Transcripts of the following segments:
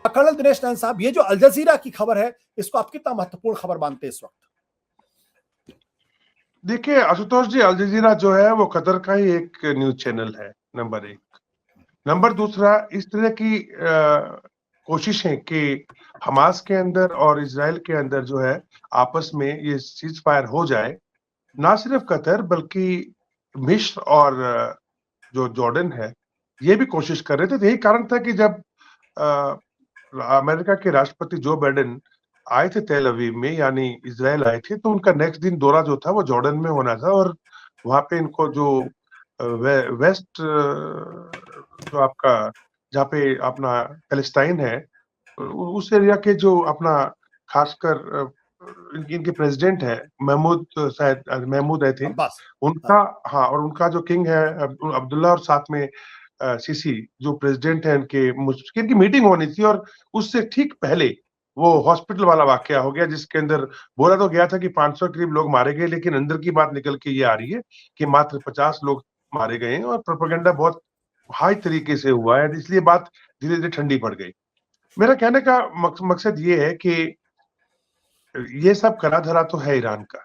Colonel Dinesh नैन साहब, ये जो अल जजीरा की खबर है, इसको आप कितना महत्वपूर्ण खबर मानते हैं इस वक्त? देखिए आशुतोष जी, अल जजीरा जो है वो कतर का ही एक न्यूज चैनल है, नंबर एक। नंबर दूसरा, इस तरह की कोशिशें कि हमास के अंदर और इजराइल के अंदर जो है आपस में ये सीज फायर हो जाए, ना सिर्फ कतर बल्कि मिस्र और जो जॉर्डन है ये भी कोशिश कर रहे थे। यही कारण था कि जब अमेरिका के राष्ट्रपति जो बाइडेन आए थे तेल अवीव में, यानी इजराइल आए थे, तो उनका नेक्स्ट दिन दौरा जो था वो जॉर्डन में होना था। और वहां पे इनको जो वेस्ट जो आपका जहाँ पे अपना पैलेस्टाइन है, उस एरिया के जो अपना खासकर इनके प्रेसिडेंट है महमूद, शायद महमूद आई थिंक, उनका, हाँ, और उनका जो किंग है अब्दुल्ला, और साथ में सीसी जो प्रेसिडेंट है इनकी मीटिंग होनी थी। और उससे ठीक पहले वो हॉस्पिटल वाला वाकया हो गया, जिसके अंदर बोला तो गया था कि 500 करीब लोग मारे गए, लेकिन अंदर की बात निकल के ये आ रही है कि मात्र 50 लोग मारे गए हैं। और प्रोपेगेंडा बहुत हाई तरीके से हुआ है, इसलिए बात धीरे धीरे ठंडी पड़ गई। मेरा कहने का मकसद ये है कि ये सब करा धरा तो है ईरान का,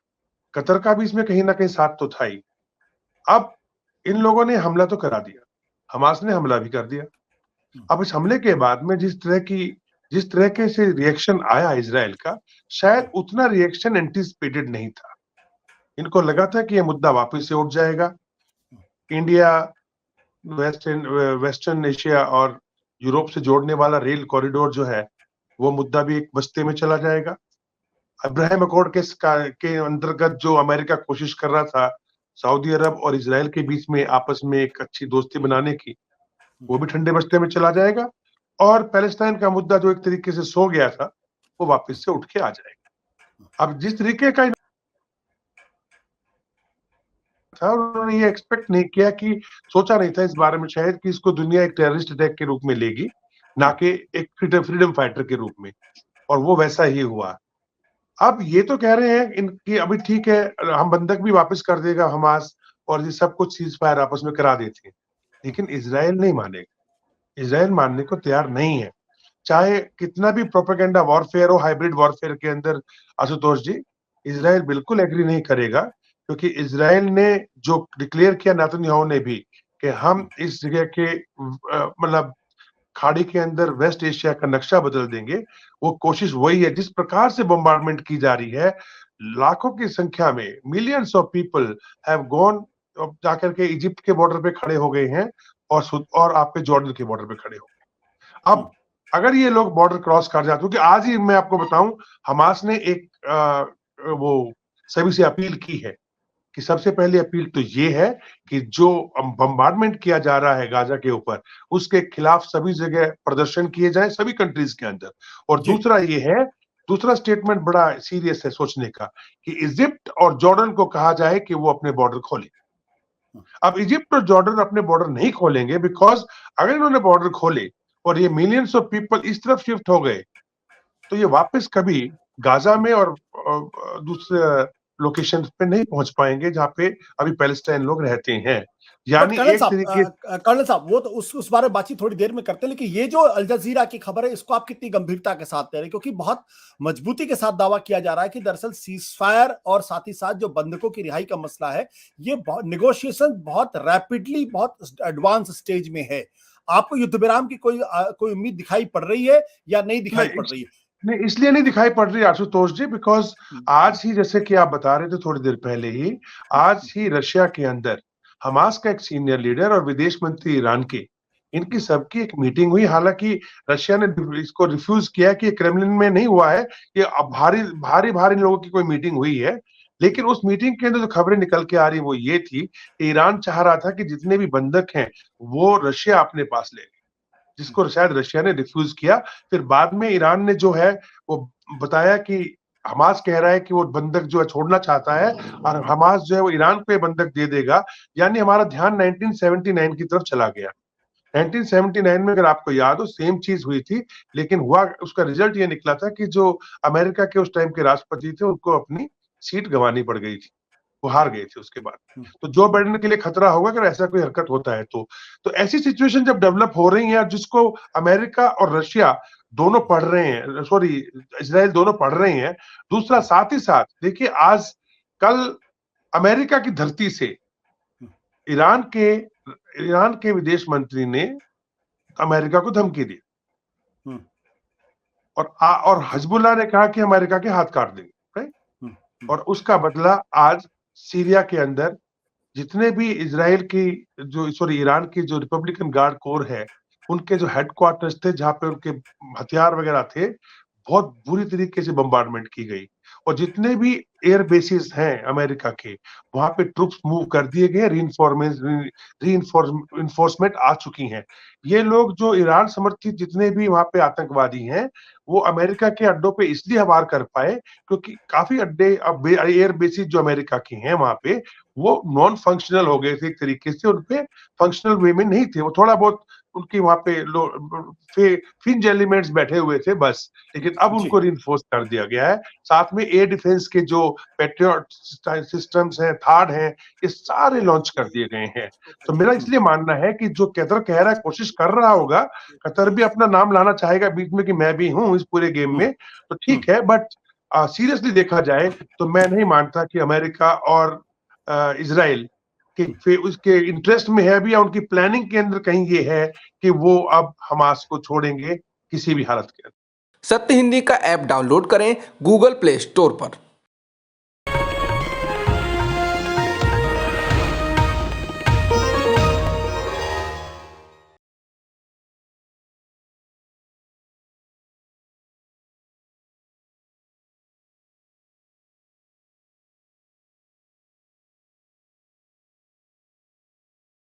कतर का भी इसमें कहीं ना कहीं साथ तो था ही। अब इन लोगों ने हमला तो करा दिया, हमास ने हमला भी कर दिया। अब इस हमले के बाद में जिस तरह के से रिएक्शन आया इजराइल का, शायद उतना रिएक्शन एंटिसिपेटेड नहीं था। इनको लगा था कि यह मुद्दा वापस से उठ जाएगा, इंडिया वेस्टर्न एशिया और यूरोप से जोड़ने वाला रेल कॉरिडोर जो है वो मुद्दा भी एक बस्ते में चला जाएगा। अब्राहम अकॉर्ड के अंतर्गत जो अमेरिका कोशिश कर रहा था सऊदी अरब और इजराइल के बीच में आपस में एक अच्छी दोस्ती बनाने की, वो भी ठंडे बस्ते में चला जाएगा। और पैलेस्टाइन का मुद्दा जो एक तरीके से सो गया था वो वापस से उठ के आ जाएगा। अब जिस तरीके का था, उन्होंने ये एक्सपेक्ट नहीं किया, कि सोचा नहीं था इस बारे में शायद कि इसको दुनिया एक टेररिस्ट अटैक के रूप में लेगी, ना कि एक फ्रीडम फाइटर के रूप में। और वो वैसा ही हुआ। अब ये तो कह रहे हैं इनकी अभी ठीक है, हम बंधक भी वापस कर देगा हमास, और ये सब कुछ सीज फायर आपस में करा देते हैं, लेकिन इजराइल नहीं मानेगा। इजराइल मानने को तैयार नहीं है, चाहे कितना भी प्रोपेगेंडा वॉरफेयर हो, हाइब्रिड वॉरफेयर के अंदर। आशुतोष जी, इजराइल बिल्कुल एग्री नहीं करेगा, क्योंकि इजराइल ने जो डिक्लेयर किया नेतन्याहू ने भी कि हम इस जगह के मतलब खाड़ी के अंदर वेस्ट एशिया का नक्शा बदल देंगे, वो कोशिश वही है। जिस प्रकार से बम्बार्डमेंट की जा रही है, लाखों की संख्या में, millions of people have gone, जाकर के इजिप्ट के बॉर्डर पे खड़े हो गए हैं, और आपके जॉर्डन के बॉर्डर पे खड़े हो गए। अब अगर ये लोग बॉर्डर क्रॉस कर जाते, क्योंकि आज ही मैं आपको बताऊं, हमास ने एक वो सभी से अपील की है कि सबसे पहली अपील तो ये है कि जो बम्बार्डमेंट किया जा रहा है गाजा के ऊपर, उसके खिलाफ सभी जगह प्रदर्शन किए जाए, सभी कंट्रीज के अंदर। और दूसरा ये है, दूसरा स्टेटमेंट बड़ा सीरियस है सोचने का, कि इजिप्ट और जॉर्डन को कहा जाए कि वो अपने बॉर्डर खोले। अब इजिप्ट और जॉर्डन अपने बॉर्डर नहीं खोलेंगे, बिकॉज अगर इन्होंने बॉर्डर खोले और ये मिलियंस ऑफ पीपल इस तरफ शिफ्ट हो गए, तो ये वापस कभी गाजा में और दूसरे लोकेशन पे नहीं पहुंच पाएंगे जहां पे अभी पैलेस्टाइन लोग रहते हैं। यानी एक तरीके, कर्नल साहब, वो तो उस बारे में बातचीत थोड़ी देर में करते हैं, लेकिन ये जो अल जजीरा की खबर है, इसको आप कितनी गंभीरता के साथ ले रहे हैं? क्योंकि बहुत मजबूती के साथ दावा किया जा रहा है कि दरअसल सीजफायर और साथ ही साथ जो बंधकों की रिहाई का मसला है, ये नेगोशिएशन बहुत रैपिडली, बहुत एडवांस स्टेज में है। आपको युद्ध विराम की कोई उम्मीद दिखाई पड़ रही है या नहीं दिखाई पड़ रही है? नहीं, इसलिए नहीं दिखाई पड़ रही आशुतोष जी, बिकॉज आज ही, जैसे कि आप बता रहे थे थोड़ी देर पहले ही, आज ही रशिया के अंदर हमास का एक सीनियर लीडर और विदेश मंत्री ईरान के, इनकी सबकी एक मीटिंग हुई। हालांकि रशिया ने इसको रिफ्यूज किया कि क्रेमलिन में नहीं हुआ है, ये भारी भारी भारी लोगों की कोई मीटिंग हुई है। लेकिन उस मीटिंग के अंदर जो खबरें निकल के आ रही वो ये थी कि ईरान चाह रहा था कि जितने भी बंधक हैं वो रशिया अपने पास ले, जिसको शायद रशिया ने रिफ्यूज किया। फिर बाद में ईरान ने जो है वो बताया कि हमास कह रहा है कि वो बंधक जो है छोड़ना चाहता है, और हमास जो है वो ईरान को बंधक दे देगा। यानी हमारा ध्यान 1979 की तरफ चला गया। 1979 में अगर आपको याद हो, सेम चीज हुई थी, लेकिन हुआ, उसका रिजल्ट ये निकला था कि जो अमेरिका के उस टाइम के राष्ट्रपति थे उनको अपनी सीट गंवानी पड़ गई थी, वो हार गए थे उसके बाद। तो जो बाइडेन के लिए खतरा होगा अगर ऐसा कोई हरकत होता है तो ऐसी सिचुएशन जब डेवलप हो रही है, जिसको अमेरिका और रशिया दोनों पढ़ रहे हैं, सॉरी इजराइल दोनों पढ़ रहे हैं। दूसरा साथ ही साथ देखिए आज कल अमेरिका की धरती से ईरान के विदेश मंत्री ने अमेरिका को धमकी दी और हिजबुल्लाह ने कहा कि अमेरिका के हाथ काट देंगे, राइट। और उसका बदला आज सीरिया के अंदर जितने भी ईरान की जो रिपब्लिकन गार्ड कोर है, उनके जो हेडक्वार्टर्स थे जहां पे उनके हथियार वगैरह थे, बहुत बुरी तरीके से बम्बार्डमेंट की गई। और जितने भी एयर बेसिस हैं अमेरिका के, वहां पे ट्रुप्स मूव कर दिए गए, रीइंफोर्समेंट आ चुकी हैं। ये लोग जो ईरान समर्थित जितने भी वहां पे आतंकवादी हैं, वो अमेरिका के अड्डों पे इसलिए हमला कर पाए क्योंकि काफी अड्डे अब एयर बेसिस जो अमेरिका के हैं वहां पे वो नॉन फंक्शनल हो गए थे एक तरीके से, उनपे फंक्शनल वे में नहीं थे। वो थोड़ा बहुत उनकी वहां पे फ्रिंज एलिमेंट्स बैठे हुए थे बस, लेकिन अब उनको रिइंफोर्स कर दिया गया है। साथ में एयर डिफेंस के जो पैट्रियट सिस्टम्स हैं, थार्ड हैं, ये सारे लॉन्च कर दिए गए हैं। तो मेरा इसलिए मानना है कि जो कतर कह रहा है, कोशिश कर रहा होगा, कतर भी अपना नाम लाना चाहेगा बीच में कि मैं भी हूं इस पूरे गेम में, तो ठीक है। बट सीरियसली देखा जाए तो मैं नहीं मानता कि अमेरिका और इजराइल के उसके इंटरेस्ट में है अभी, या उनकी प्लानिंग के अंदर कहीं ये है कि वो अब हमास को छोड़ेंगे किसी भी हालत के अंदर। सत्य हिंदी का ऐप डाउनलोड करें गूगल प्ले स्टोर पर।